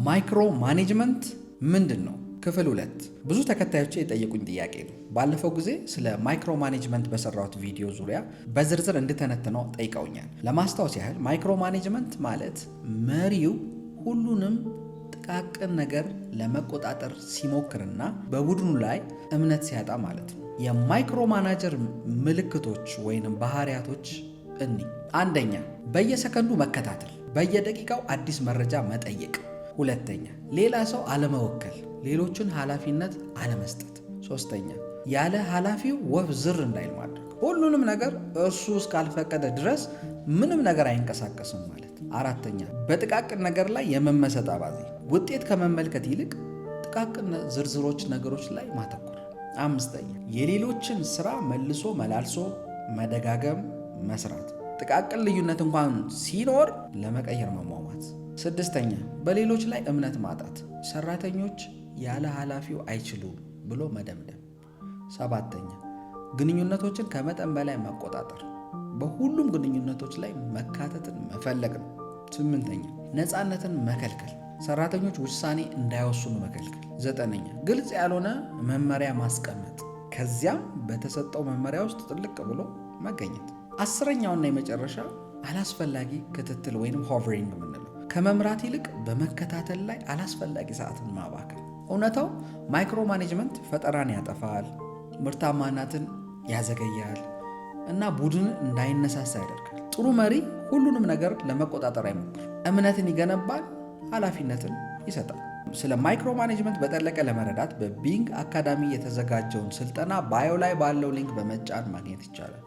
ማይክሮ ማኔጅመንት ምንድነው? ክፍል 2 ብዙ ተከታዮች የጠየቁኝ ጥያቄ ነው። ባለፈው ጊዜ ስለ ማይክሮ ማኔጅመንት በሰራሁት ቪዲዮ ዙሪያ በዝርዝር እንድተነትነው ጠይቀውኛል። ለማስታወስ ያህል ማይክሮ ማኔጅመንት ማለት መሪው ሁሉንም ጥቃቅን ነገር ለመቆጣጠር ሲሞክርና በቡድኑ ላይ እምነት ሲያጣ ማለት ነው። የማይክሮ ማናጀር ምልክቶች ወይንም ባህሪያቶች አንደኛ፣ በየሰከንዱ መከታተል፣ በየደቂቃው አዲስ መረጃ መጠየቅ። ሁለተኛ፣ ሌላ ሰው አለመወከል፣ ሌሎችን ኃላፊነት አለመስጠት። ሶስተኛ፣ ያለ ኃላፊው ወፍ ዝር እንዳይል ማድረግ፣ ሁሉንም ነገር እርሱ እስካልፈቀደ ድረስ ምንም ነገር አይንቀሳቀስም ማለት። አራተኛ፣ በጥቃቅን ነገር ላይ የመመሰጥ አባዜ፣ ውጤት ከመመልከት ይልቅ ጥቃቅን ዝርዝሮች ነገሮች ላይ ማተኮር። አምስተኛ፣ የሌሎችን ስራ መልሶ መላልሶ መደጋገም መስራት፣ ጥቃቅን ልዩነት እንኳን ሲኖር ለመቀየር መሟሟት። ስድስተኛ፣ በሌሎች ላይ እምነት ማጣት፣ ሰራተኞች ያለ ኃላፊው አይችሉም ብሎ መደምደም። ሰባተኛ፣ ግንኙነቶችን ከመጠን በላይ መቆጣጠር፣ በሁሉም ግንኙነቶች ላይ መካተትን መፈለግ ነው። ስምንተኛ፣ ነፃነትን መከልከል፣ ሰራተኞች ውሳኔ እንዳይወስኑ መከልከል። ዘጠነኛ፣ ግልጽ ያልሆነ መመሪያ ማስቀመጥ፣ ከዚያም በተሰጠው መመሪያ ውስጥ ጥልቅ ብሎ መገኘት። አስረኛውና የመጨረሻ አላስፈላጊ ክትትል ወይንም ሆቨሪንግ የምንለው ከመምራት ይልቅ በመከታተል ላይ አላስፈላጊ ሰዓትን ማባከል። እውነታው ማይክሮ ማኔጅመንት ፈጠራን ያጠፋል፣ ምርታማነትን ያዘገያል እና ቡድንን እንዳይነሳሳ ያደርጋል። ጥሩ መሪ ሁሉንም ነገር ለመቆጣጠር አይሞክር፣ እምነትን ይገነባል፣ ኃላፊነትን ይሰጣል። ስለ ማይክሮ ማኔጅመንት በጠለቀ ለመረዳት በቢንግ አካዳሚ የተዘጋጀውን ስልጠና ባዮ ላይ ባለው ሊንክ በመጫን ማግኘት ይቻላል።